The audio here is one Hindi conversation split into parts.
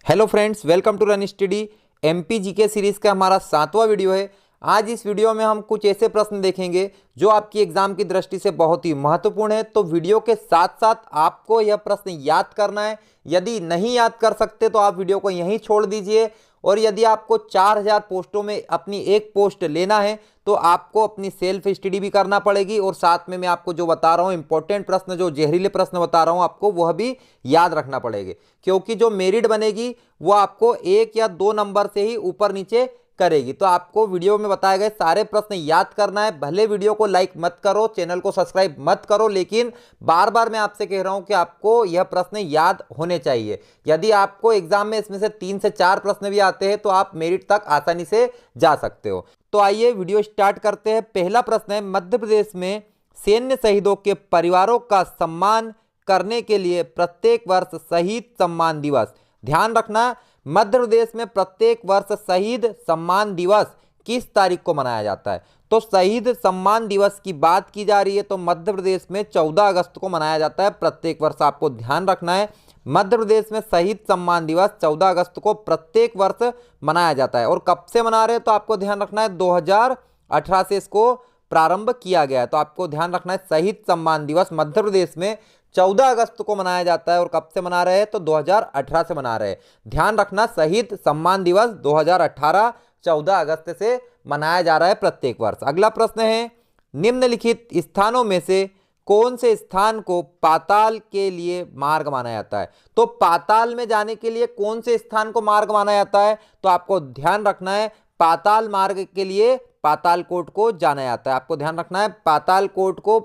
Hello friends, welcome to run study. MP GK series का हमारा 7वां वीडियो है। आज इस वीडियो में हम कुछ ऐसे प्रश्न देखेंगे जो आपकी एग्जाम की दृष्टि से बहुत ही महत्वपूर्ण है। तो वीडियो के साथ साथ आपको यह प्रश्न याद करना है। यदि नहीं याद कर सकते तो आप वीडियो को यहीं छोड़ दीजिए। और यदि आपको 4000 पोस्टों में अपनी एक पोस्ट लेना है तो आपको अपनी सेल्फ स्टडी भी करना पड़ेगी, और साथ में मैं आपको जो बता रहा हूं इंपॉर्टेंट प्रश्न, जो जहरीले प्रश्न बता रहा हूं आपको, वह भी याद रखना पड़ेगा। क्योंकि जो मेरिट बनेगी वो आपको 1 या 2 नंबर से ही ऊपर नीचे करेगी। तो आपको वीडियो में बताए गए सारे प्रश्न याद करना है। भले वीडियो को लाइक मत करो, चैनल को सब्सक्राइब मत करो, लेकिन बार बार मैं आपसे कह रहा हूं कि आपको यह प्रश्न याद होने चाहिए। यदि आपको एग्जाम में इसमें से 3 से 4 प्रश्न भी आते हैं तो आप मेरिट तक आसानी से जा सकते हो। तो आइए वीडियो स्टार्ट करते हैं। पहला प्रश्न है, मध्य प्रदेश में सैन्य शहीदों के परिवारों का सम्मान करने के लिए प्रत्येक वर्ष शहीद सम्मान दिवस। ध्यान रखना, मध्य प्रदेश में प्रत्येक वर्ष शहीद सम्मान दिवस किस तारीख को मनाया जाता है। तो शहीद सम्मान दिवस की बात की जा रही है तो मध्य प्रदेश में 14 अगस्त को मनाया जाता है प्रत्येक वर्ष। आपको ध्यान रखना है, मध्य प्रदेश में शहीद सम्मान दिवस 14 अगस्त को प्रत्येक वर्ष मनाया जाता है। और कब से मना रहे हैं तो आपको ध्यान रखना है 2018 से इसको प्रारंभ किया गया है। तो आपको ध्यान रखना है, शहीद सम्मान दिवस मध्य प्रदेश में 14 अगस्त को मनाया जाता है। और कब से मना रहे हैं तो 2018 से मना रहे हैं। ध्यान रखना, शहीद सम्मान दिवस 2018 14 अगस्त से मनाया जा रहा है प्रत्येक वर्ष। अगला प्रश्न है, निम्नलिखित स्थानों में से कौन से स्थान को पाताल के लिए मार्ग माना जाता है। तो पाताल में जाने के लिए कौन से स्थान को मार्ग माना जाता है। तो आपको ध्यान रखना है, पाताल मार्ग के लिए पातालकोट को जाना जाता है। आपको ध्यान रखना है, पातालकोट को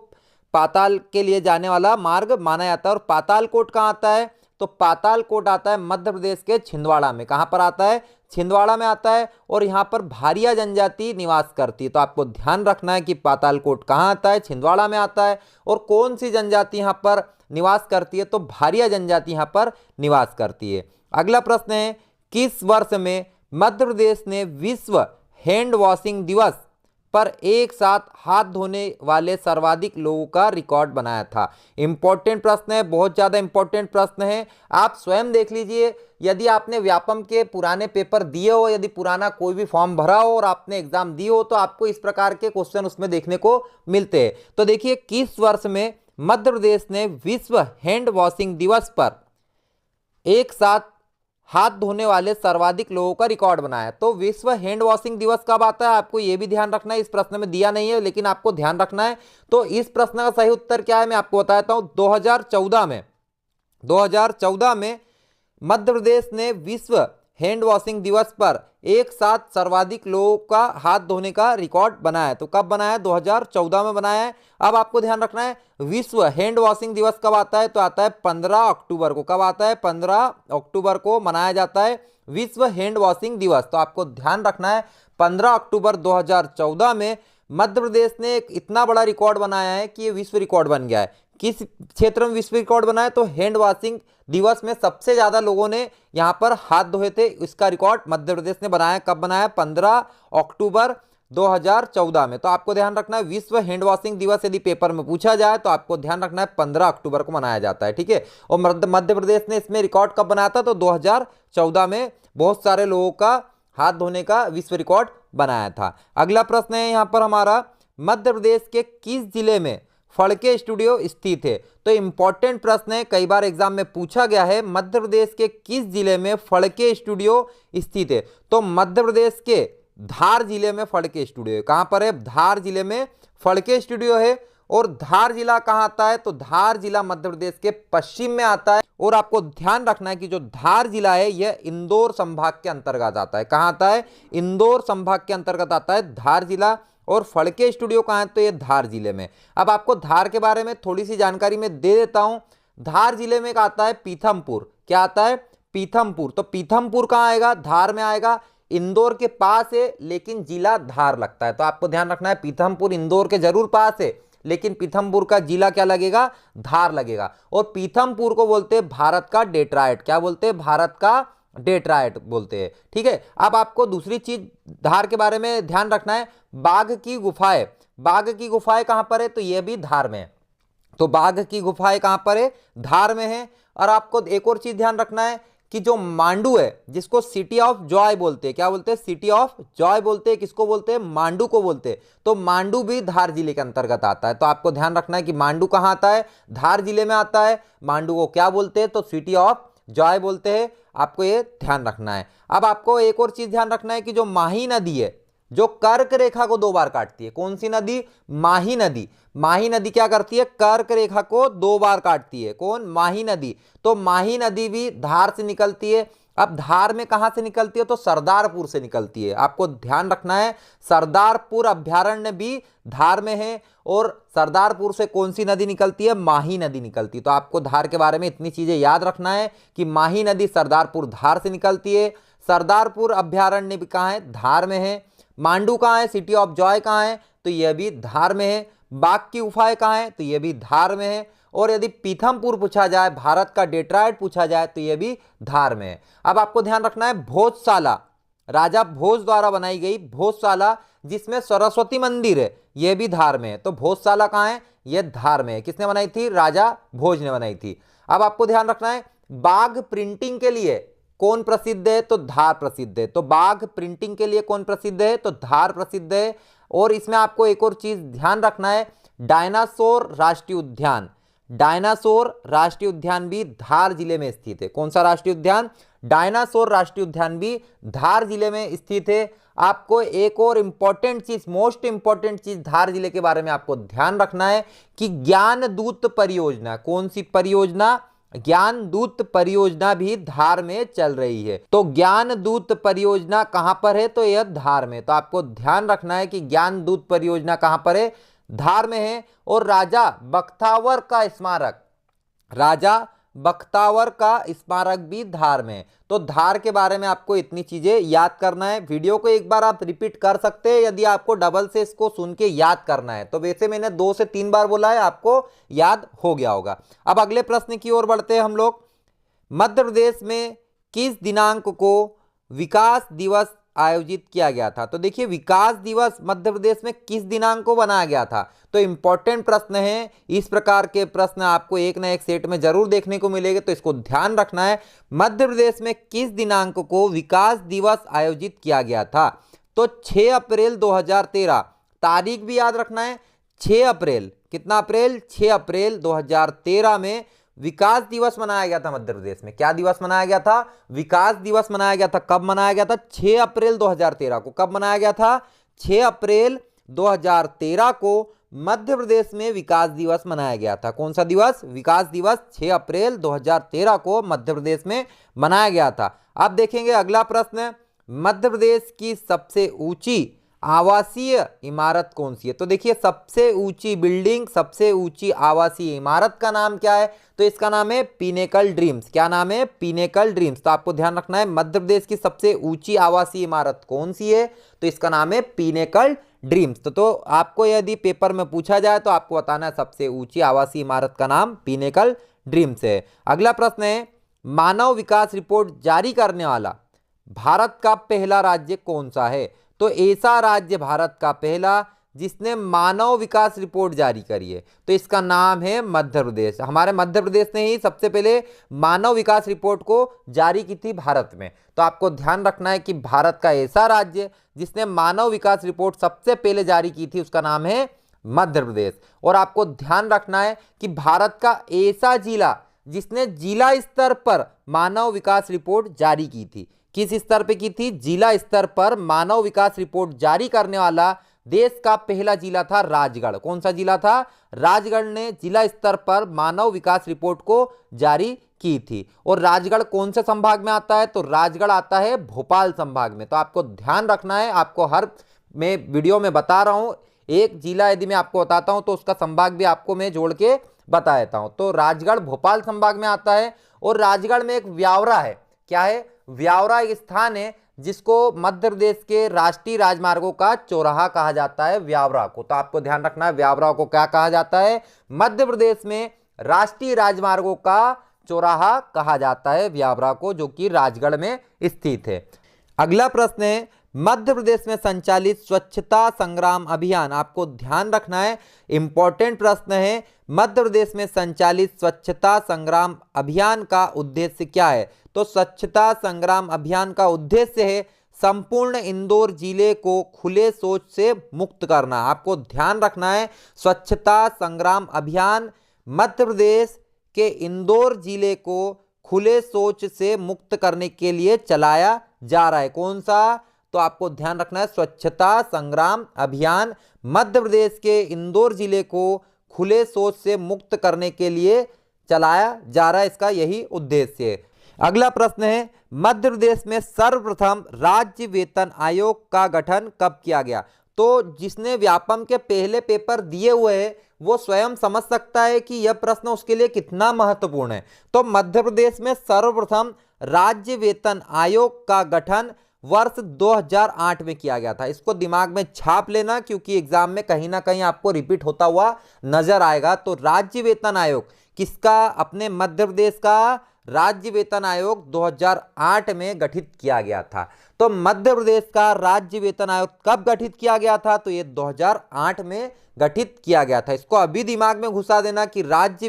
पाताल के लिए जाने वाला मार्ग माना जाता है। और पातालकोट कहाँ आता है तो पातालकोट आता है मध्य प्रदेश के छिंदवाड़ा में। कहाँ पर आता है, छिंदवाड़ा में आता है। और यहाँ पर भारिया जनजाति निवास करती है। तो आपको ध्यान रखना है कि पातालकोट कहाँ आता है, छिंदवाड़ा में आता है। और कौन सी जनजाति यहाँ पर निवास करती है तो भारिया जनजाति यहाँ पर निवास करती है। अगला प्रश्न है, किस वर्ष में मध्य प्रदेश ने विश्व हैंड वॉशिंग दिवस पर एक साथ हाथ धोने वाले सर्वाधिक लोगों का रिकॉर्ड बनाया था। इंपॉर्टेंट प्रश्न है, बहुत ज्यादा इंपॉर्टेंट प्रश्न है। आप स्वयं देख लीजिए, यदि आपने व्यापम के पुराने पेपर दिए हो, यदि पुराना कोई भी फॉर्म भरा हो और आपने एग्जाम दी हो, तो आपको इस प्रकार के क्वेश्चन उसमें देखने को मिलते हैं। तो देखिए, किस वर्ष में मध्य प्रदेश ने विश्व हैंड वॉशिंग दिवस पर एक साथ हाथ धोने वाले सर्वाधिक लोगों का रिकॉर्ड बनाया। तो विश्व हैंड वॉशिंग दिवस कब आता है, आपको यह भी ध्यान रखना है। इस प्रश्न में दिया नहीं है लेकिन आपको ध्यान रखना है। तो इस प्रश्न का सही उत्तर क्या है मैं आपको बताता हूं। 2014 में मध्य प्रदेश ने विश्व हैंड वॉशिंग दिवस पर एक साथ सर्वाधिक लोगों का हाथ धोने का रिकॉर्ड बनाया है। तो कब बनाया है, 2014 में बनाया है। अब आपको ध्यान रखना है, विश्व हैंड वॉशिंग दिवस कब आता है तो आता है 15 अक्टूबर को। कब आता है, 15 अक्टूबर को मनाया जाता है विश्व हैंड वॉशिंग दिवस। तो आपको ध्यान रखना है, 15 अक्टूबर 2014 में मध्य प्रदेश ने एक इतना बड़ा रिकॉर्ड बनाया है कि ये विश्व रिकॉर्ड बन गया है। किस क्षेत्र में विश्व रिकॉर्ड बना है तो हैंड वॉशिंग दिवस में सबसे ज्यादा लोगों ने यहां पर हाथ धोए थे। इसका रिकॉर्ड मध्य प्रदेश ने बनाया। कब बनाया, 15 अक्टूबर 2014 में। तो आपको ध्यान रखना है, विश्व हैंड वॉशिंग दिवस यदि पेपर में पूछा जाए तो आपको ध्यान रखना है 15 अक्टूबर को मनाया जाता है। ठीक है। और मध्य प्रदेश ने इसमें रिकॉर्ड कब बनाया था तो 2014 में बहुत सारे लोगों का हाथ धोने का विश्व रिकॉर्ड बनाया था। अगला प्रश्न है यहां पर हमारा, मध्य प्रदेश के किस जिले में फड़के स्टूडियो स्थित है। तो इंपॉर्टेंट प्रश्न है, कई बार एग्जाम में पूछा गया है, मध्य प्रदेश के किस जिले में फड़के स्टूडियो स्थित है। तो मध्य प्रदेश के धार जिले में फड़के स्टूडियो है। कहां पर है, धार जिले में फड़के स्टूडियो है। और धार जिला कहां आता है तो धार जिला मध्य प्रदेश के पश्चिम में आता है। और आपको ध्यान रखना है कि जो धार जिला है यह इंदौर संभाग के अंतर्गत आता है। कहां आता है, इंदौर संभाग के अंतर्गत आता है धार जिला। और फड़के स्टूडियो कहां है तो ये धार जिले में। अब आपको धार के बारे में थोड़ी सी जानकारी मैं दे देता हूं। धार जिले में आता है पीथमपुर। क्या आता है, पीथमपुर। तो पीथमपुर कहां आएगा, धार में आएगा। इंदौर के पास है लेकिन जिला धार लगता है। तो आपको ध्यान रखना है, पीथमपुर इंदौर के जरूर पास है लेकिन पीथमपुर का जिला क्या लगेगा, धार लगेगा। और पीथमपुर को बोलते हैं भारत का डेट्रायट। क्या बोलते हैं, भारत का डेट्रायट बोलते हैं। ठीक है। अब आपको दूसरी चीज धार के बारे में ध्यान रखना है, बाघ की गुफाएं। बाघ की गुफाएं कहां पर है तो यह भी धार में है। तो बाघ की गुफाएं कहां पर है, धार में है। और आपको एक और चीज ध्यान रखना है कि जो मांडू है, जिसको सिटी ऑफ जॉय बोलते हैं, क्या बोलते हैं? सिटी ऑफ जॉय बोलते हैं। किसको बोलते हैं? मांडू को बोलते हैं। तो मांडू भी धार जिले के अंतर्गत आता है। तो आपको ध्यान रखना है कि मांडू कहां आता है? धार जिले में आता है। मांडू को क्या बोलते हैं? तो सिटी ऑफ जॉय बोलते हैं। आपको ये ध्यान रखना है। अब आपको एक और चीज ध्यान रखना है कि जो माही नदी है, जो कर्क रेखा को 2 बार काटती है, कौन सी नदी? माही नदी। माही नदी क्या करती है? कर्क रेखा को 2 बार काटती है। कौन? माही नदी। तो माही नदी भी धार से निकलती है। अब धार में कहां से निकलती है? तो सरदारपुर से निकलती है। आपको ध्यान रखना है, सरदारपुर अभ्यारण्य भी धार में है। और सरदारपुर से कौन सी नदी निकलती है? माही नदी निकलती है। तो आपको धार के बारे में इतनी चीजें याद रखना है कि माही नदी सरदारपुर धार से निकलती है। सरदारपुर अभ्यारण्य भी कहां है? धार में है। मांडू कहां है? सिटी ऑफ जॉय कहां है? तो यह भी धार में है। बाघ की गुफाएं कहां है? तो यह भी धार में है। और यदि पीथमपुर पूछा जाए, भारत का डेट्रॉयट पूछा जाए, तो यह भी धार में है। अब आपको ध्यान रखना है, भोजशाला, राजा भोज द्वारा बनाई गई भोजशाला, जिसमें सरस्वती मंदिर है, यह भी धार में है। तो भोजशाला कहां है? यह धार में है। किसने बनाई थी? राजा भोज ने बनाई थी। अब आपको ध्यान रखना है, बाघ प्रिंटिंग के लिए कौन प्रसिद्ध है? तो धार प्रसिद्ध है। तो बाघ प्रिंटिंग के लिए कौन प्रसिद्ध है? तो धार प्रसिद्ध है। और इसमें आपको एक और चीज ध्यान रखना है, डायनासोर राष्ट्रीय उद्यान, डायनासोर राष्ट्रीय उद्यान भी धार जिले में स्थित है। कौन सा राष्ट्रीय उद्यान? डायनासोर राष्ट्रीय उद्यान भी धार जिले में स्थित है। आपको एक और इंपॉर्टेंट चीज, मोस्ट इंपॉर्टेंट चीज धार जिले के बारे में आपको ध्यान रखना है कि ज्ञान दूत परियोजना, कौन सी परियोजना? ज्ञान दूत परियोजना भी धार में चल रही है। तो ज्ञान दूत परियोजना कहां पर है? तो यह धार में। तो आपको ध्यान रखना है कि ज्ञान दूत परियोजना कहां पर है? धार में है। और राजा बख्तावर का स्मारक, राजा बख्तावर का स्मारक भी धार में है। तो धार के बारे में आपको इतनी चीजें याद करना है। वीडियो को एक बार आप रिपीट कर सकते हैं यदि आपको डबल से इसको सुन के याद करना है। तो वैसे मैंने 2 से 3 बार बोला है, आपको याद हो गया होगा। अब अगले प्रश्न की ओर बढ़ते हैं हम लोग। मध्य प्रदेश में किस दिनांक को विकास दिवस आयोजित किया गया था? तो देखिए, विकास दिवस मध्य प्रदेश में किस दिनांक को बनाया गया था? तो इंपॉर्टेंट प्रश्न है। इस प्रकार के प्रश्न आपको एक ना एक सेट में जरूर देखने को मिलेंगे, तो इसको ध्यान रखना है। मध्य प्रदेश में किस दिनांक को विकास दिवस आयोजित किया गया था? तो 6 अप्रैल 2013। तारीख भी याद रखना है, 6 अप्रैल। कितना अप्रैल? 6 अप्रैल 2013 में विकास दिवस मनाया गया था मध्य प्रदेश में। क्या दिवस मनाया गया था? विकास दिवस मनाया गया था। कब मनाया गया था? 6 अप्रैल 2013 को। कब मनाया गया था? 6 अप्रैल 2013 को मध्य प्रदेश में विकास दिवस मनाया गया था। कौन सा दिवस? विकास दिवस 6 अप्रैल 2013 को मध्य प्रदेश में मनाया गया था। अब देखेंगे अगला प्रश्न, मध्य प्रदेश की सबसे ऊंची आवासीय इमारत कौन सी है? तो देखिए, सबसे ऊंची बिल्डिंग, सबसे ऊंची आवासीय इमारत का नाम क्या है? तो इसका नाम है पिनेकल ड्रीम्स। क्या नाम है? Pinnacle dreams. तो आपको ध्यान रखना है, मध्य प्रदेश की सबसे ऊंची आवासीय इमारत कौन सी है? तो इसका नाम है पिनेकल ड्रीम्स। तो आपको यदि पेपर में पूछा जाए तो आपको बताना है सबसे ऊंची आवासीय इमारत का नाम पिनेकल ड्रीम्स है। अगला प्रश्न है, मानव विकास रिपोर्ट जारी करने वाला भारत का पहला राज्य कौन सा है? तो ऐसा राज्य भारत का पहला जिसने मानव विकास रिपोर्ट जारी करी है, तो इसका नाम है मध्य प्रदेश। हमारे मध्य प्रदेश ने ही सबसे पहले मानव विकास रिपोर्ट को जारी की थी भारत में। तो आपको ध्यान रखना है कि भारत का ऐसा राज्य जिसने मानव विकास रिपोर्ट सबसे पहले जारी की थी, उसका नाम है मध्य प्रदेश। और आपको ध्यान रखना है कि भारत का ऐसा जिला जिसने जिला स्तर पर मानव विकास रिपोर्ट जारी की थी। किस स्तर पे की थी? जिला स्तर पर मानव विकास रिपोर्ट जारी करने वाला देश का पहला जिला था राजगढ़। कौन सा जिला था? राजगढ़ ने जिला स्तर पर मानव विकास रिपोर्ट को जारी की थी। और राजगढ़ कौन से संभाग में आता है? तो राजगढ़ आता है भोपाल संभाग में। तो आपको ध्यान रखना है, आपको हर मैं वीडियो में बता रहा हूं, एक जिला यदि मैं आपको बताता हूं तो उसका संभाग भी आपको मैं जोड़ के बता देता हूं। तो राजगढ़ भोपाल संभाग में आता है। और राजगढ़ में एक व्यावरा है। क्या है? व्यावरा एक स्थान है जिसको मध्य प्रदेश के राष्ट्रीय राजमार्गों का चौराहा कहा जाता है, व्यावरा को। तो आपको ध्यान रखना है, व्यावरा को क्या कहा जाता है? मध्य प्रदेश में राष्ट्रीय राजमार्गों का चौराहा कहा जाता है व्यावरा को, जो कि राजगढ़ में स्थित है। अगला प्रश्न है, मध्य प्रदेश में संचालित स्वच्छता संग्राम अभियान, आपको ध्यान रखना है, इंपॉर्टेंट प्रश्न है। मध्य प्रदेश में संचालित स्वच्छता संग्राम अभियान का उद्देश्य क्या है? तो स्वच्छता संग्राम अभियान का उद्देश्य है संपूर्ण इंदौर जिले को खुले शौच से मुक्त करना। आपको ध्यान रखना है, स्वच्छता संग्राम अभियान मध्य प्रदेश के इंदौर जिले को खुले शौच से मुक्त करने के लिए चलाया जा रहा है। कौन सा? तो आपको ध्यान रखना है, स्वच्छता संग्राम अभियान मध्य प्रदेश के इंदौर जिले को खुले शौच से मुक्त करने के लिए चलाया जा रहा है, इसका यही उद्देश्य है। अगला प्रश्न है, मध्य प्रदेश में सर्वप्रथम राज्य वेतन आयोग का गठन कब किया गया? तो जिसने व्यापम के पहले पेपर दिए हुए हैं वो स्वयं समझ सकता है कि यह प्रश्न उसके लिए कितना महत्वपूर्ण है। तो मध्य प्रदेश में सर्वप्रथम राज्य वेतन आयोग का गठन वर्ष 2008 में किया गया था। इसको दिमाग में छाप लेना, क्योंकि एग्जाम में कहीं ना कहीं आपको रिपीट होता हुआ नजर आएगा। तो राज्य वेतन आयोग किसका? अपने मध्य प्रदेश का राज्य वेतन आयोग 2008 में गठित किया गया था। तो मध्य प्रदेश का राज्य वेतन आयोग कब गठित किया गया था? तो ये 2008 में गठित किया गया था। इसको अभी दिमाग में घुसा देना कि राज्य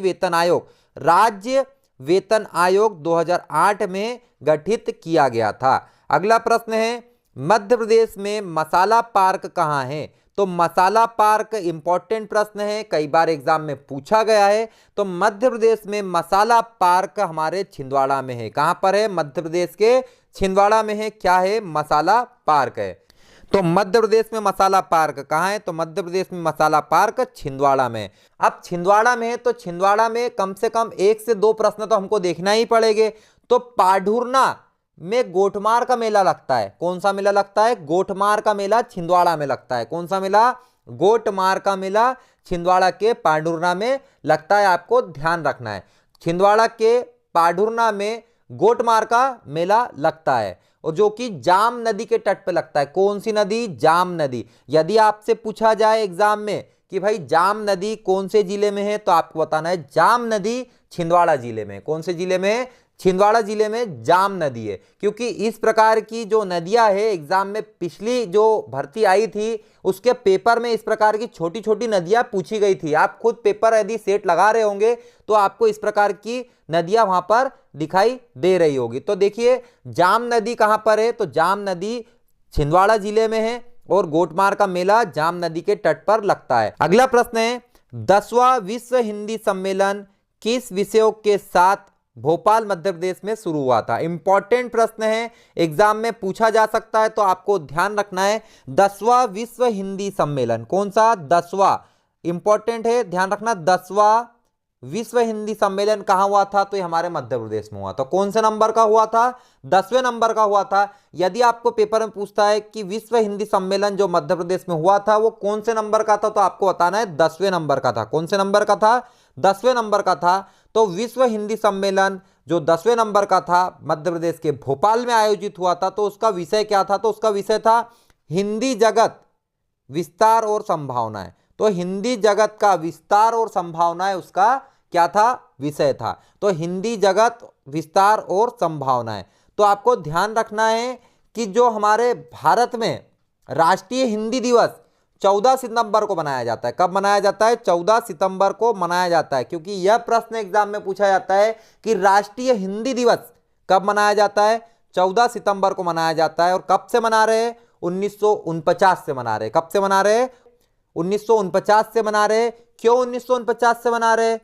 वेतन आयोग 2008 में गठित किया गया था। अगला प्रश्न है, मध्य प्रदेश में मसाला पार्क कहाँ है? तो मसाला पार्क इंपॉर्टेंट प्रश्न है, कई बार एग्जाम में पूछा गया है। तो मध्य प्रदेश में मसाला पार्क हमारे छिंदवाड़ा में है। कहां पर है? मध्य प्रदेश के छिंदवाड़ा में है। क्या है? मसाला पार्क है। तो मध्य प्रदेश में मसाला पार्क कहाँ है? तो मध्य प्रदेश में मसाला पार्क छिंदवाड़ा में। अब छिंदवाड़ा में है तो छिंदवाड़ा में कम से कम 1 से 2 प्रश्न तो हमको देखना ही पड़ेंगे। तो पाढुरना में गोटमार का मेला लगता है। कौन सा मेला लगता है? गोटमार का मेला छिंदवाड़ा में लगता है। कौन सा मेला? गोटमार का मेला छिंदवाड़ा के पाढुरना में लगता है। आपको ध्यान रखना है, छिंदवाड़ा के पाढुरना में गोटमार का मेला लगता है, और जो कि जाम नदी के तट पे लगता है। कौन सी नदी? जाम नदी। यदि आपसे पूछा जाए एग्जाम में कि भाई जाम नदी कौन से जिले में है, तो आपको बताना है जाम नदी छिंदवाड़ा जिले में। कौन से जिले में? छिंदवाड़ा जिले में जाम नदी है। क्योंकि इस प्रकार की जो नदियां है, एग्जाम में पिछली जो भर्ती आई थी उसके पेपर में इस प्रकार की छोटी छोटी नदियां पूछी गई थी। आप खुद पेपर यदि सेट लगा रहे होंगे तो आपको इस प्रकार की नदियां वहां पर दिखाई दे रही होगी। तो देखिए जाम नदी कहां पर है? तो जाम नदी छिंदवाड़ा जिले में है, और गोटमार का मेला जाम नदी के तट पर लगता है। अगला प्रश्न है, 10वां विश्व हिंदी सम्मेलन किस विषयों के साथ भोपाल मध्य प्रदेश में शुरू हुआ था? इंपॉर्टेंट प्रश्न है, एग्जाम में पूछा जा सकता है। तो आपको ध्यान रखना है, 10वां विश्व हिंदी सम्मेलन। कौन सा? 10वां। इंपॉर्टेंट है, ध्यान रखना। 10वां विश्व हिंदी सम्मेलन कहां हुआ था? तो ये हमारे मध्य प्रदेश में हुआ था। कौन से नंबर का हुआ था? 10वें नंबर का हुआ था। यदि आपको पेपर में पूछता है कि विश्व हिंदी सम्मेलन जो मध्य प्रदेश में हुआ था वो कौन से नंबर का था, तो आपको बताना है 10वें नंबर का था। कौन से नंबर का था? 10वें नंबर का था। तो विश्व हिंदी सम्मेलन जो 10वें नंबर का था मध्य प्रदेश के भोपाल में आयोजित हुआ था। तो उसका विषय क्या था? तो उसका विषय था हिंदी जगत विस्तार और संभावनाएं। तो हिंदी जगत का विस्तार और संभावनाएं उसका क्या था? विषय था। तो हिंदी जगत विस्तार और संभावनाएं। तो आपको ध्यान रखना है कि जो हमारे भारत में राष्ट्रीय हिंदी दिवस 14 सितंबर को मनाया जाता है। कब मनाया जाता है? 14 सितंबर को मनाया जाता है। क्योंकि यह प्रश्न एग्जाम में पूछा जाता है कि राष्ट्रीय हिंदी दिवस कब मनाया जाता है? 14 सितंबर को मनाया जाता है। और कब से मना रहे हैं? 1949 से मना रहे हैं। कब से मना रहे हैं? 1949 से मना रहे हैं। क्यों 1949 से मना रहे हैं?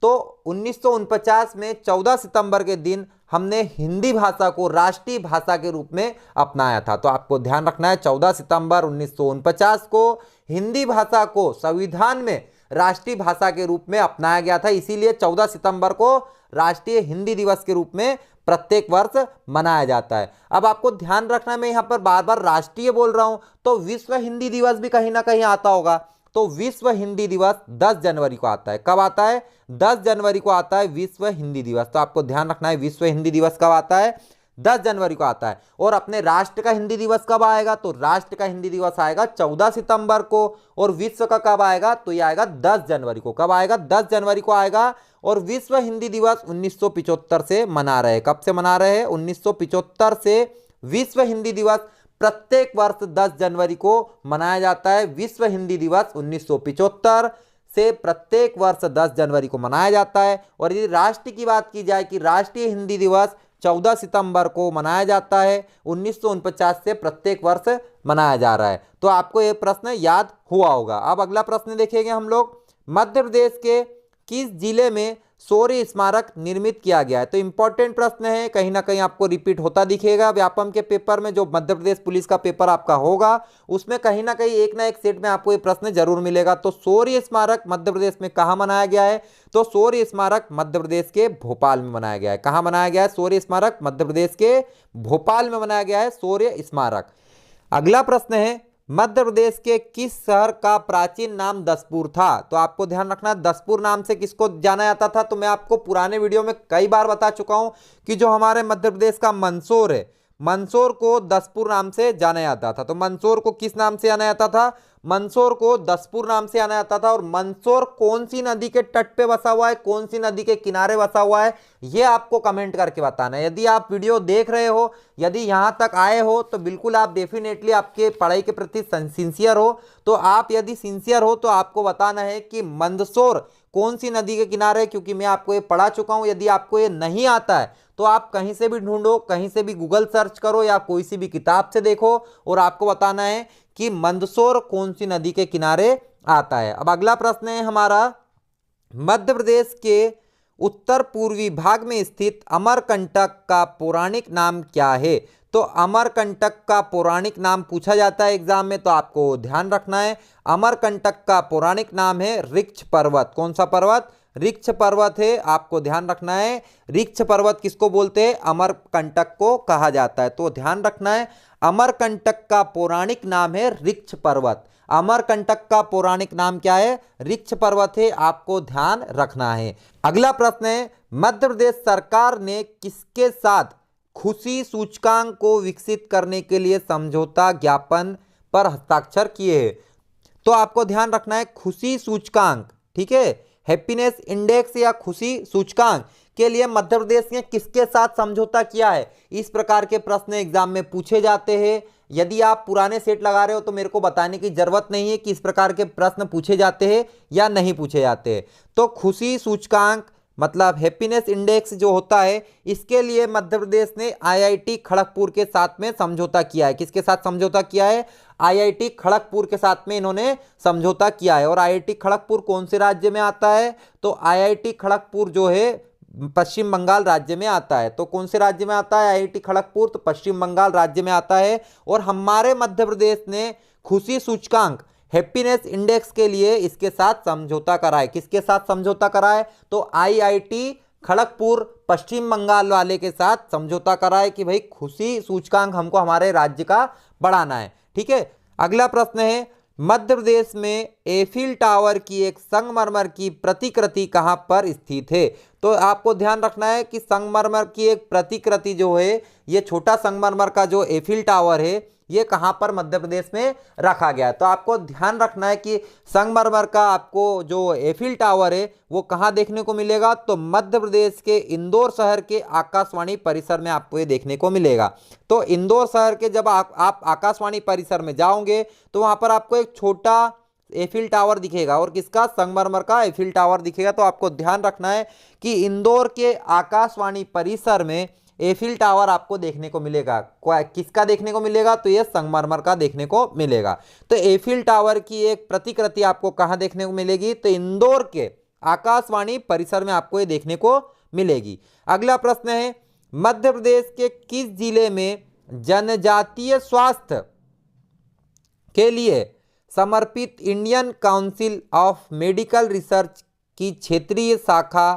तो 1949 में 14 सितंबर के दिन हमने हिंदी भाषा को राष्ट्रीय भाषा के रूप में अपनाया था। तो आपको ध्यान रखना है, 14 सितंबर 1949 को हिंदी भाषा को संविधान में राष्ट्रीय भाषा के रूप में अपनाया गया था। इसीलिए 14 सितंबर को राष्ट्रीय हिंदी दिवस के रूप में प्रत्येक वर्ष मनाया जाता है। अब आपको ध्यान रखना है, मैं यहाँ पर बार बार राष्ट्रीय बोल रहा हूं, तो विश्व हिंदी दिवस भी कहीं ना कहीं आता होगा। तो विश्व हिंदी दिवस 10 जनवरी को आता है। कब आता है? 10 जनवरी को आता है विश्व हिंदी दिवस। तो आपको ध्यान रखना है, विश्व हिंदी दिवस कब आता है? 10 जनवरी को आता है। और अपने राष्ट्र का हिंदी दिवस कब आएगा? तो राष्ट्र का हिंदी दिवस आएगा 14 सितंबर को। और विश्व का कब आएगा? तो यह आएगा 10 जनवरी को। कब आएगा? 10 जनवरी को आएगा। और विश्व हिंदी दिवस 1975 से मना रहे हैं। कब से मना रहे हैं? 1975 से विश्व हिंदी दिवस प्रत्येक वर्ष 10 जनवरी को मनाया जाता है। विश्व हिंदी दिवस 1975 से प्रत्येक वर्ष 10 जनवरी को मनाया जाता है। और यदि राष्ट्र की बात की जाए कि राष्ट्रीय हिंदी दिवस 14 सितंबर को मनाया जाता है। 1949 से प्रत्येक वर्ष मनाया जा रहा है। तो आपको ये प्रश्न याद हुआ होगा। अब अगला प्रश्न देखेंगे हम लोग, मध्य प्रदेश के किस जिले में शौर्य स्मारक निर्मित किया गया है। तो इंपॉर्टेंट प्रश्न है, कहीं ना कहीं आपको रिपीट होता दिखेगा व्यापम के पेपर में, जो मध्य प्रदेश पुलिस का पेपर आपका होगा उसमें कहीं ना कहीं एक ना एक सेट में आपको ये प्रश्न जरूर मिलेगा। तो शौर्य स्मारक मध्य प्रदेश में कहाँ मनाया गया है। तो शौर्य स्मारक मध्य प्रदेश के भोपाल में मनाया गया है। कहाँ मनाया गया है शौर्य स्मारक? मध्य प्रदेश के भोपाल में मनाया गया है शौर्य स्मारक। अगला प्रश्न है, मध्य प्रदेश के किस शहर का प्राचीन नाम दसपुर था। तो आपको ध्यान रखना, दसपुर नाम से किसको जाना जाता था। तो मैं आपको पुराने वीडियो में कई बार बता चुका हूं कि जो हमारे मध्य प्रदेश का मंदसौर है, मंदसौर को दसपुर नाम से जाना जाता था। तो मंदसौर को किस नाम से जाना जाता था? मंदसौर को दसपुर नाम से जाना जाता था। और मंदसौर कौन सी नदी के तट पे बसा हुआ है, कौन सी नदी के किनारे बसा हुआ है, ये आपको कमेंट करके बताना है। यदि आप वीडियो देख रहे हो, यदि यहां तक आए हो, तो बिल्कुल आप डेफिनेटली आपके पढ़ाई के प्रति सिंसियर हो। तो आप यदि सिंसियर हो तो आपको बताना है कि मंदसौर कौन सी नदी के किनारे, क्योंकि मैं आपको ये पढ़ा चुका हूं। यदि आपको ये नहीं आता है तो आप कहीं से भी ढूंढो, कहीं से भी गूगल सर्च करो या कोई सी भी किताब से देखो, और आपको बताना है कि मंदसौर कौन सी नदी के किनारे आता है। अब अगला प्रश्न है हमारा, मध्य प्रदेश के उत्तर पूर्वी भाग में स्थित अमरकंटक का पौराणिक नाम क्या है। तो अमरकंटक का पौराणिक नाम पूछा जाता है एग्जाम में, तो आपको ध्यान रखना है। अमरकंटक का पौराणिक नाम है ऋक्ष पर्वत। कौन सा पर्वत? ऋक्ष पर्वत है। आपको ध्यान रखना है, ऋक्ष पर्वत किसको बोलते हैं? अमरकंटक को कहा जाता है। तो ध्यान रखना है, अमरकंटक का पौराणिक नाम है ऋक्ष पर्वत। अमरकंटक का पौराणिक नाम क्या है? ऋक्ष पर्वत है। आपको ध्यान रखना है। अगला प्रश्न है, मध्य प्रदेश सरकार ने किसके साथ खुशी सूचकांक को विकसित करने के लिए समझौता ज्ञापन पर हस्ताक्षर किए हैं। तो आपको ध्यान रखना है, खुशी सूचकांक, ठीक है, हैप्पीनेस इंडेक्स या खुशी सूचकांक के लिए मध्य प्रदेश ने किसके साथ समझौता किया है। इस प्रकार के प्रश्न एग्जाम में पूछे जाते हैं। यदि आप पुराने सेट लगा रहे हो तो मेरे को बताने की जरूरत नहीं है कि इस प्रकार के प्रश्न पूछे जाते हैं या नहीं पूछे जाते हैं। तो खुशी सूचकांक मतलब हैप्पीनेस इंडेक्स जो होता है, इसके लिए मध्य प्रदेश ने आईआईटी खड़गपुर के साथ में समझौता किया है। किसके साथ समझौता किया है? आईआईटी खड़गपुर के साथ में इन्होंने समझौता किया है। और आईआईटी खड़गपुर कौन से राज्य में आता है? तो आईआईटी खड़गपुर जो है पश्चिम बंगाल राज्य में आता है। तो कौन से राज्य में आता है आईआईटी खड़गपुर? तो पश्चिम बंगाल राज्य में आता है। और हमारे मध्य प्रदेश ने खुशी सूचकांक हैप्पीनेस इंडेक्स के लिए इसके साथ समझौता करा है। किसके साथ समझौता करा है? तो आईआईटी खड़गपुर पश्चिम बंगाल वाले के साथ समझौता करा है कि भाई खुशी सूचकांक हमको हमारे राज्य का बढ़ाना है। ठीक है। अगला प्रश्न है, मध्य प्रदेश में एफिल टावर की एक संगमरमर की प्रतिकृति कहां पर स्थित है। तो आपको ध्यान रखना है कि संगमरमर की एक प्रतिकृति जो है, ये छोटा संगमरमर का जो एफिल टावर है, ये कहां पर मध्य प्रदेश में रखा गया है। तो आपको ध्यान रखना है कि संगमरमर का आपको जो एफिल टावर है वो कहां देखने को मिलेगा। तो मध्य प्रदेश के इंदौर शहर के आकाशवाणी परिसर में आपको ये देखने को मिलेगा। तो इंदौर शहर के जब आप आकाशवाणी परिसर में जाओगे तो वहां पर आपको एक छोटा एफिल टावर दिखेगा। और किसका? संगमरमर का एफिल टावर दिखेगा। तो आपको ध्यान रखना है कि इंदौर के आकाशवाणी परिसर में एफिल टावर आपको देखने को मिलेगा। किसका देखने को मिलेगा? तो ये संगमरमर का देखने को मिलेगा। तो एफिल टावर की एक प्रतिकृति आपको कहां देखने को मिलेगी? तो इंदौर के आकाशवाणी परिसर में आपको ये देखने को मिलेगी। अगला प्रश्न है, मध्य प्रदेश के किस जिले में जनजातीय स्वास्थ्य के लिए समर्पित Indian council of medical research की क्षेत्रीय शाखा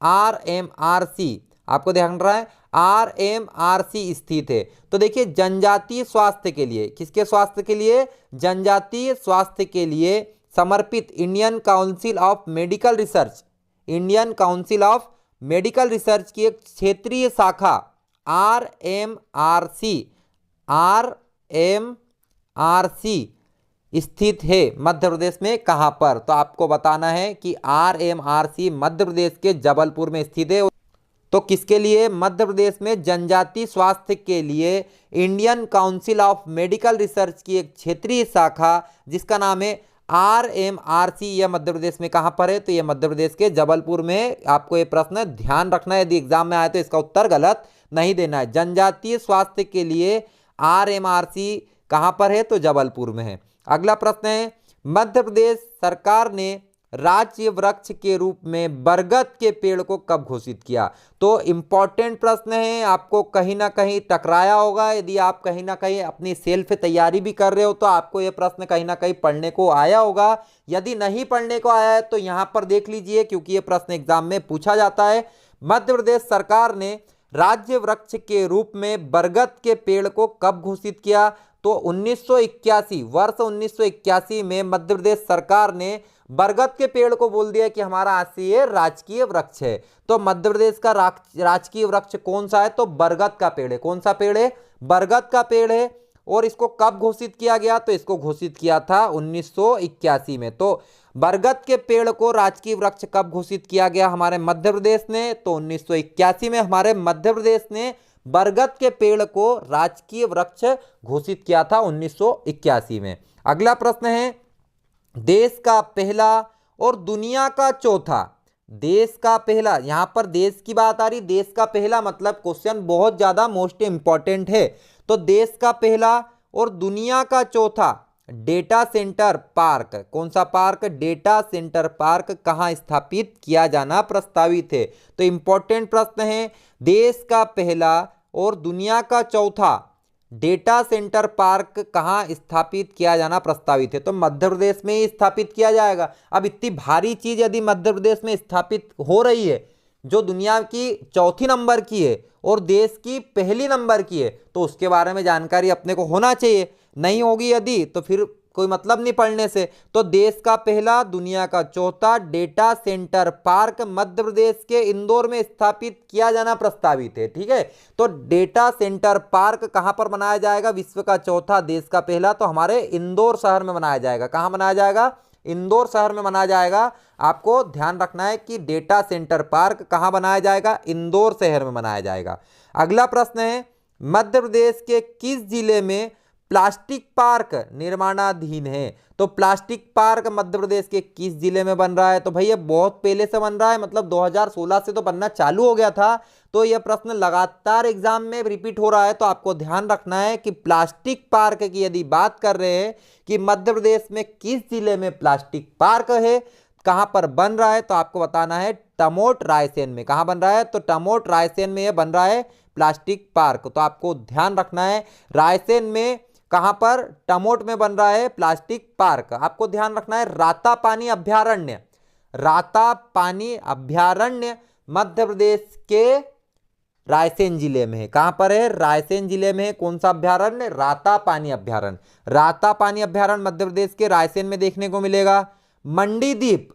RMRC, आपको ध्यान रहा है, RMRC स्थित है। तो देखिए, जनजातीय स्वास्थ्य के लिए, किसके स्वास्थ्य के लिए? जनजातीय स्वास्थ्य के लिए समर्पित Indian council of medical research, Indian council of medical research की एक क्षेत्रीय शाखा RMRC स्थित है मध्य प्रदेश में। कहां पर? तो आपको बताना है कि RMRC मध्य प्रदेश के जबलपुर में स्थित है। तो किसके लिए? मध्य प्रदेश में जनजातीय स्वास्थ्य के लिए Indian council of medical research की एक क्षेत्रीय शाखा जिसका नाम है RMRC यह मध्य प्रदेश में कहां पर है? तो यह मध्य प्रदेश के जबलपुर में। आपको यह प्रश्न ध्यान रखना है, यदि एग्जाम में आए तो इसका उत्तर गलत नहीं देना है। जनजातीय स्वास्थ्य के लिए RMRC कहां पर है? तो जबलपुर में है। अगला प्रश्न है, मध्य प्रदेश सरकार ने राज्य वृक्ष के रूप में बरगद के पेड़ को कब घोषित किया? तो इंपॉर्टेंट प्रश्न है, आपको कहीं ना कहीं टकराया होगा। यदि आप कहीं ना कहीं अपनी सेल्फ तैयारी भी कर रहे हो तो आपको यह प्रश्न कहीं ना कहीं पढ़ने को आया होगा। यदि नहीं पढ़ने को आया है तो यहां पर देख लीजिए, क्योंकि यह प्रश्न एग्जाम में पूछा जाता है। मध्य प्रदेश सरकार ने राज्य वृक्ष के रूप में बरगद के पेड़ को कब घोषित किया? तो 1981 वर्ष 1981 में मध्य प्रदेश सरकार ने बरगद के पेड़ को बोल दिया कि हमारा आसीय राजकीय वृक्ष है। तो मध्य प्रदेश का राजकीय वृक्ष कौन सा है? तो बरगद का पेड़ है। कौन सा पेड़ है? बरगद का पेड़ है। और इसको कब घोषित किया गया? तो इसको घोषित किया था 1981 में। तो बरगद के पेड़ को राजकीय वृक्ष कब घोषित किया गया हमारे मध्य प्रदेश ने? तो 1981 में हमारे मध्य प्रदेश ने बरगद के पेड़ को राजकीय वृक्ष घोषित किया था 1981 में। अगला प्रश्न है, देश का पहला और दुनिया का चौथा, देश का पहला, यहां पर देश की बात आ रही, देश का पहला मतलब क्वेश्चन बहुत ज्यादा मोस्ट इंपॉर्टेंट है। तो देश का पहला और दुनिया का चौथा डेटा सेंटर पार्क, कौन सा पार्क? डेटा सेंटर पार्क कहां स्थापित किया जाना प्रस्तावित है? तो इंपॉर्टेंट प्रश्न है, देश का पहला और दुनिया का चौथा डेटा सेंटर पार्क कहां स्थापित किया जाना प्रस्तावित है? तो मध्य प्रदेश में ही स्थापित किया जाएगा। अब इतनी भारी चीज यदि मध्य प्रदेश में स्थापित हो रही है, जो दुनिया की चौथी नंबर की है और देश की पहली नंबर की है, तो उसके बारे में जानकारी अपने को होना चाहिए। नहीं होगी यदि तो फिर कोई मतलब नहीं पढ़ने से। तो देश का पहला, दुनिया का चौथा data centre park Madhya Pradesh के इंदौर में स्थापित किया जाना प्रस्तावित है। ठीक है, तो डेटा सेंटर पार्क कहां पर बनाया जाएगा? विश्व का चौथा, देश का पहला, तो हमारे इंदौर शहर में बनाया जाएगा। कहां बनाया जाएगा? इंदौर शहर में बनाया जाएगा। आपको ध्यान रखना है कि डेटा सेंटर पार्क कहां बनाया जाएगा? इंदौर शहर में बनाया जाएगा। अगला प्रश्न है, मध्य प्रदेश के किस जिले में प्लास्टिक पार्क निर्माणाधीन है? तो प्लास्टिक पार्क मध्य प्रदेश के किस जिले में बन रहा है? तो भैया बहुत पहले से बन रहा है, मतलब 2016 से तो बनना चालू हो गया था। तो यह प्रश्न लगातार एग्जाम में रिपीट हो रहा है। तो आपको ध्यान रखना है कि प्लास्टिक पार्क की यदि बात कर रहे हैं कि मध्य प्रदेश में किस जिले में प्लास्टिक पार्क है, कहां पर बन रहा है, तो आपको बताना है टमोट रायसेन में। कहां बन रहा है? तो टमोट रायसेन में यह बन रहा है प्लास्टिक पार्क। तो आपको ध्यान रखना है रायसेन में कहां पर? टमोट में बन रहा है प्लास्टिक पार्क। आपको ध्यान रखना है रातापानी अभ्यारण्य, रातापानी अभ्यारण्य मध्य प्रदेश के रायसेन जिले में है। कहां पर है? रायसेन जिले में है। कौन सा अभ्यारण्य? रातापानी अभ्यारण्य। रातापानी अभ्यारण्य मध्य प्रदेश के रायसेन में देखने को मिलेगा। मंडीदीप,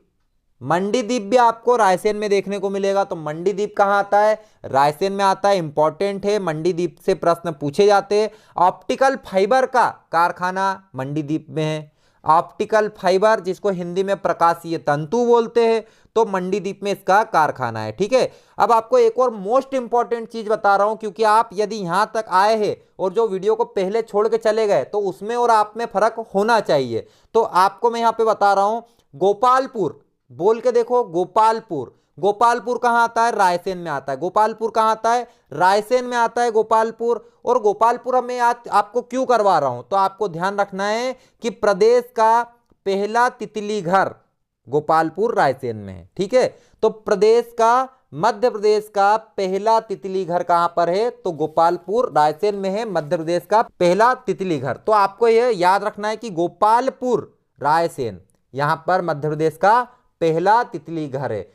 मंडीदीप भी आपको रायसेन में देखने को मिलेगा। तो मंडीदीप कहां आता है? रायसेन में आता है। इंपॉर्टेंट है, मंडीदीप से प्रश्न पूछे जाते हैं। ऑप्टिकल फाइबर का कारखाना मंडीदीप में है। ऑप्टिकल फाइबर, जिसको हिंदी में प्रकाशीय तंतु बोलते हैं, तो मंडीदीप में इसका कारखाना है। ठीक है, अब आपको एक और मोस्ट इंपॉर्टेंट चीज बता रहा हूं, क्योंकि आप यदि यहां तक आए हैं और जो वीडियो को पहले छोड़ के चले गए तो उसमें और आप में फर्क होना चाहिए। तो आपको मैं यहां पे बता रहा हूं, गोपालपुर बोल के देखो, गोपालपुर, गोपालपुर कहां आता है? रायसेन में आता है। गोपालपुर कहां आता है? रायसेन में आता है गोपालपुर। और गोपालपुर मैं आपको क्यों करवा रहा हूं? तो आपको ध्यान रखना है कि प्रदेश का पहला तितली घर गोपालपुर रायसेन में है। ठीक है, तो प्रदेश का, मध्य प्रदेश का पहला तितली घर कहां पर है? तो गोपालपुर रायसेन में है मध्य प्रदेश का पहला तितली घर। तो आपको यह याद रखना है कि गोपालपुर रायसेन यहां पर मध्य प्रदेश का पहला तितली घर है।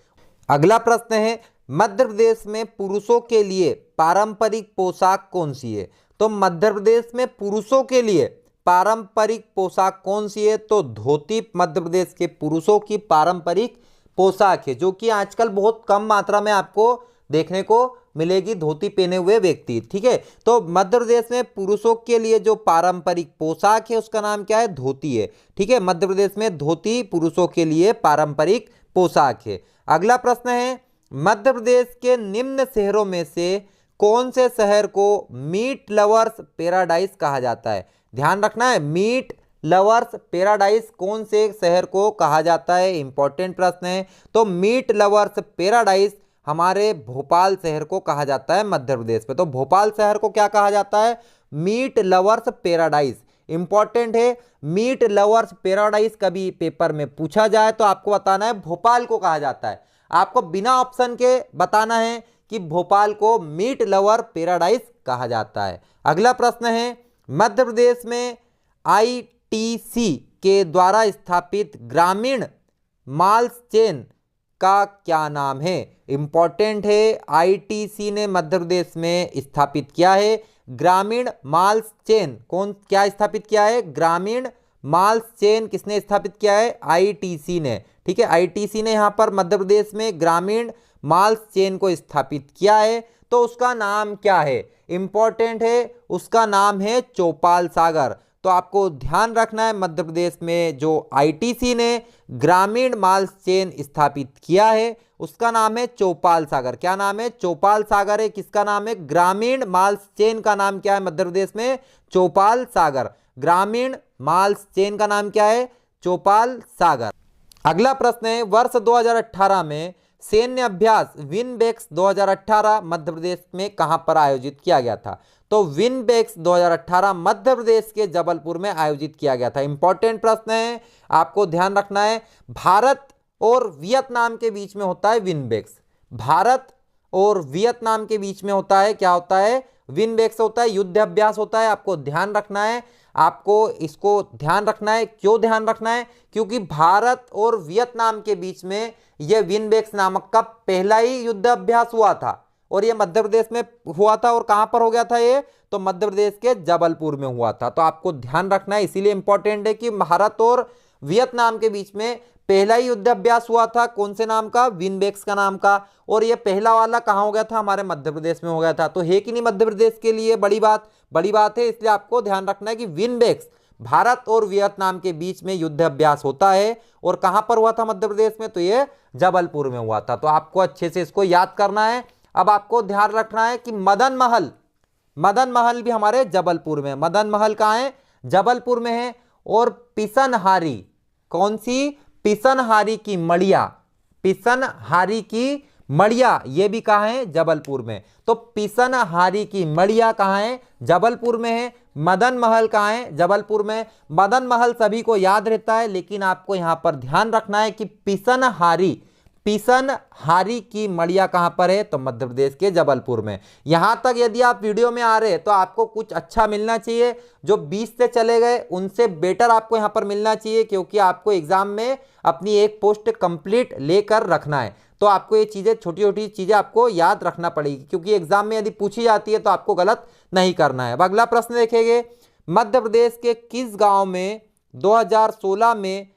अगला प्रश्न है, मध्य प्रदेश में पुरुषों के लिए पारंपरिक पोशाक कौन सी है? तो मध्य प्रदेश में पुरुषों के लिए पारंपरिक पोशाक कौन सी है? तो धोती मध्य प्रदेश के पुरुषों की पारंपरिक पोशाक है, जो कि आजकल बहुत कम मात्रा में आपको देखने को मिलेगी धोती पहने हुए व्यक्ति। ठीक है, तो मध्य प्रदेश में पुरुषों के लिए जो पारंपरिक पोशाक है उसका नाम क्या है? धोती है। ठीक है, मध्य प्रदेश में धोती पुरुषों के लिए पारंपरिक पोशाक है। अगला प्रश्न है, मध्य प्रदेश के निम्न शहरों में से कौन से शहर को मीट लवर्स पैराडाइज कहा जाता है? ध्यान रखना है, मीट लवर्स पैराडाइज कौन से शहर को कहा जाता है? इंपॉर्टेंट प्रश्न है। तो मीट लवर्स पैराडाइज हमारे भोपाल शहर को कहा जाता है मध्य प्रदेश में। तो भोपाल शहर को क्या कहा जाता है? Meat lovers paradise. इंपॉर्टेंट है, मीट लवर्स पैराडाइज कभी पेपर में पूछा जाए तो आपको बताना है भोपाल को कहा जाता है। आपको बिना ऑप्शन के बताना है कि भोपाल को मीट लवर पैराडाइज कहा जाता है। अगला प्रश्न है, मध्य प्रदेश में आईटीसी के द्वारा स्थापित ग्रामीण माल्स चेन का क्या नाम है? इंपॉर्टेंट है, आईटीसी ने मध्य प्रदेश में स्थापित किया है ग्रामीण माल्स चेन। कौन क्या स्थापित किया है? ग्रामीण माल्स चेन किसने स्थापित किया है? आईटीसी ने। ठीक है, आईटीसी ने यहां पर मध्य प्रदेश में ग्रामीण माल्स चेन को स्थापित किया है। तो उसका नाम क्या है? इंपॉर्टेंट है, उसका नाम है चौपाल सागर। तो आपको ध्यान रखना है मध्य प्रदेश में जो आईटीसी ने ग्रामीण माल्स चेन स्थापित किया है उसका नाम है चौपाल सागर। क्या नाम है? चौपाल सागर है। किसका नाम है? ग्रामीण माल्स चेन का नाम क्या है मध्य प्रदेश में? चौपाल सागर। ग्रामीण माल्स चेन का नाम क्या है? चौपाल सागर। अगला प्रश्न है, वर्ष 2018 में सैन्य अभ्यास विनबेक्स 2018 मध्य प्रदेश में कहां पर आयोजित किया गया था? तो विनबेक्स 2018 मध्य प्रदेश के जबलपुर में आयोजित किया गया था। इंपॉर्टेंट प्रश्न है, आपको ध्यान रखना है। भारत और वियतनाम के बीच में होता है विनबेक्स। भारत और वियतनाम के बीच में होता है, क्या होता है? विनबेक्स होता है, युद्ध अभ्यास होता है। आपको ध्यान रखना है, आपको इसको ध्यान रखना है। क्यों ध्यान रखना है? क्योंकि भारत और वियतनाम के बीच में यह विनबेक्स नामक का पहला ही युद्ध अभ्यास हुआ था और यह मध्य प्रदेश में हुआ था। और कहां पर हो गया था ये? तो मध्य प्रदेश के जबलपुर में हुआ था। तो आपको ध्यान रखना है, इसीलिए इंपॉर्टेंट है कि भारत और वियतनाम के बीच में पहला ही युद्ध अभ्यास हुआ था। कौन से नाम का? विनबेक्स का नाम का। और ये पहला वाला कहां हो गया था? हमारे मध्य प्रदेश में हो गया था। तो है कि नहीं मध्य प्रदेश के लिए बड़ी बात? बड़ी बात है, इसलिए आपको ध्यान रखना है कि विनबेक्स भारत और वियतनाम के बीच में युद्ध अभ्यास होता है। और कहां पर हुआ था मध्य प्रदेश में? तो ये जबलपुर में हुआ था। तो आपको अच्छे से इसको याद करना है। अब आपको ध्यान रखना है कि मदन महल भी हमारे जबलपुर में। मदन महल कहां है? जबलपुर में है। और पिसनहारी, कौन सी? पिसनहारी की मड़िया। पिसनहारी की मड़िया ये भी कहां है? जबलपुर में। तो पिसनहारी की मड़िया कहां है? जबलपुर में है। मदन महल कहां है? जबलपुर में। मदन महल सभी को याद रहता है, लेकिन आपको यहां पर ध्यान रखना है कि पिसनहारी की मड़िया कहां पर है? तो मध्य प्रदेश के जबलपुर में। यहां तक यदि आप वीडियो में आ रहे हैं तो आपको कुछ अच्छा मिलना चाहिए। जो 20 से चले गए उनसे बेटर आपको यहां पर मिलना चाहिए, क्योंकि आपको एग्जाम में अपनी एक पोस्ट कंप्लीट लेकर रखना है। तो आपको ये चीजें, छोटी छोटी चीजें आपको याद रखना पड़ेगी, क्योंकि एग्जाम में यदि पूछी जाती है तो आपको गलत नहीं करना है। अब अगला प्रश्न देखेंगे, मध्य प्रदेश के किस गांव में 2016 में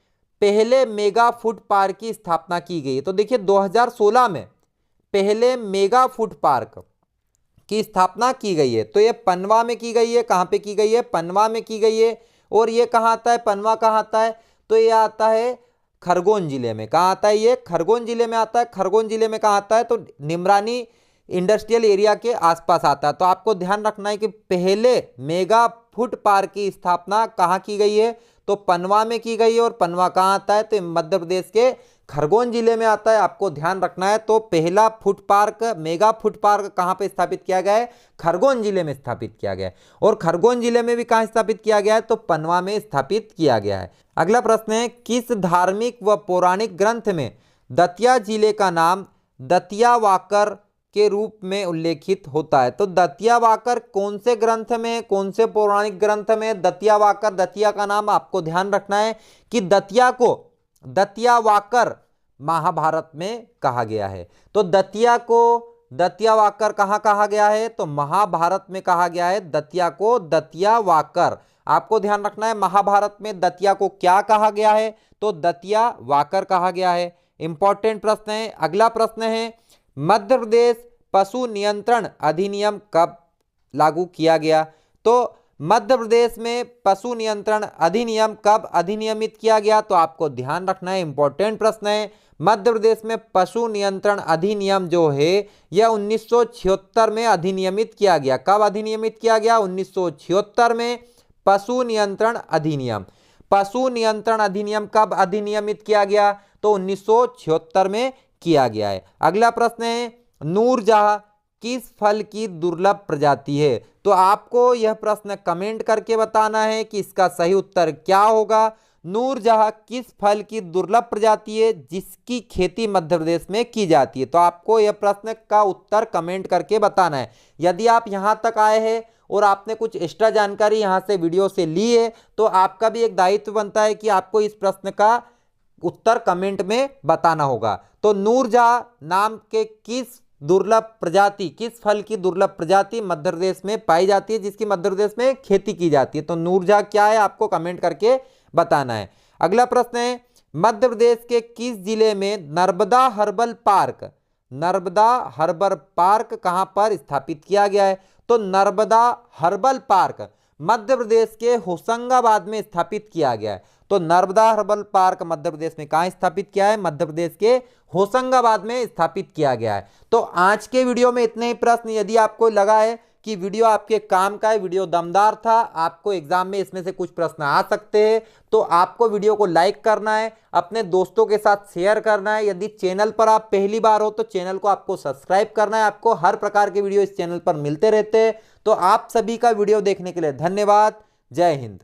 पहले मेगा फूड पार्क की स्थापना की गई? तो देखिए 2016 में पहले मेगा फूड पार्क की स्थापना की गई है। तो ये पनवा में की गई है। कहां पे की गई है? पनवा में की गई है। और ये कहां आता है? पनवा कहां आता है? तो ये आता है खरगोन जिले में। कहां आता है? ये खरगोन जिले में आता है। खरगोन जिले में कहां आता है? तो निमरानी इंडस्ट्रियल एरिया के आसपास आता है। तो आपको ध्यान रखना है कि पहले मेगा फूड पार्क की स्थापना कहां की गई है? तो पनवा में की गई है। और पनवा कहां आता है? तो मध्य प्रदेश के खरगोन जिले में आता है। आपको ध्यान रखना है। तो पहला food park, mega food park कहां पे स्थापित किया गया है? खरगोन जिले में स्थापित किया गया है। और खरगोन जिले में भी कहां स्थापित किया गया है? तो पनवा में स्थापित किया गया है। अगला प्रश्न है, किस धार्मिक व पौराणिक ग्रंथ में दतिया जिले का नाम दतियावाकर के रूप में उल्लेखित होता है? तो दतियावाकर कौन से ग्रंथ में, कौन से पौराणिक ग्रंथ में दतियावाकर, दतिया का नाम आपको ध्यान रखना है कि दतिया को दतियावाकर महाभारत में कहा गया है। तो दतिया को दतियावाकर कहां कहा गया है? तो महाभारत में कहा गया है दतिया को दतियावाकर। आपको ध्यान रखना है, महाभारत में दतिया को क्या कहा गया है? तो दतियावाकर कहा गया है। इंपॉर्टेंट प्रश्न है। अगला प्रश्न है, मध्य प्रदेश पशु नियंत्रण अधिनियम कब लागू किया गया? तो मध्य प्रदेश में पशु नियंत्रण अधिनियम कब अधिनियमित किया गया? तो आपको ध्यान रखना है, इंपॉर्टेंट प्रश्न है। मध्य प्रदेश में पशु नियंत्रण अधिनियम जो है यह 1976 में अधिनियमित किया गया। कब अधिनियमित किया गया? 1976 में पशु नियंत्रण अधिनियम। पशु नियंत्रण अधिनियम कब अधिनियमित किया गया? तो 1976 में किया गया है। अगला प्रश्न है, नूरजहां किस फल की दुर्लभ प्रजाति है? तो आपको यह प्रश्न कमेंट करके बताना है कि इसका सही उत्तर क्या होगा। नूरजहां किस फल की दुर्लभ प्रजाति है जिसकी खेती मध्य प्रदेश में की जाती है? तो आपको यह प्रश्न का उत्तर कमेंट करके बताना है। यदि आप यहां तक आए हैं और आपने कुछ एक्स्ट्रा जानकारी यहां से वीडियो से ली है तो आपका भी एक दायित्व बनता है कि आपको इस प्रश्न का उत्तर कमेंट में बताना होगा। तो नूरजहां नाम के किस दुर्लभ प्रजाति, किस फल की दुर्लभ प्रजाति मध्य प्रदेश में पाई जाती है जिसकी मध्य प्रदेश में खेती की जाती है? तो नूरजहां क्या है आपको कमेंट करके बताना है। अगला प्रश्न है, मध्य प्रदेश के किस जिले में Narmada herbal park, Narmada herbal park कहां पर स्थापित किया गया है? तो नर्मदा हर्बल पार्क मध्य प्रदेश के होशंगाबाद में स्थापित किया गया है। तो नर्मदा हर्बल पार्क मध्य प्रदेश में कहां स्थापित किया है? मध्य प्रदेश के होशंगाबाद में स्थापित किया गया है। तो आज के वीडियो में इतने ही प्रश्न। यदि आपको लगा है कि वीडियो आपके काम का है, वीडियो दमदार था, आपको एग्जाम में इसमें से कुछ प्रश्न आ सकते हैं, तो आपको वीडियो को लाइक करना है, अपने दोस्तों के साथ शेयर करना है। यदि चैनल पर आप पहली बार हो तो चैनल को आपको सब्सक्राइब करना है। आपको हर प्रकार के वीडियो इस चैनल पर मिलते रहते हैं। तो आप सभी का वीडियो देखने के लिए धन्यवाद। जय हिंद।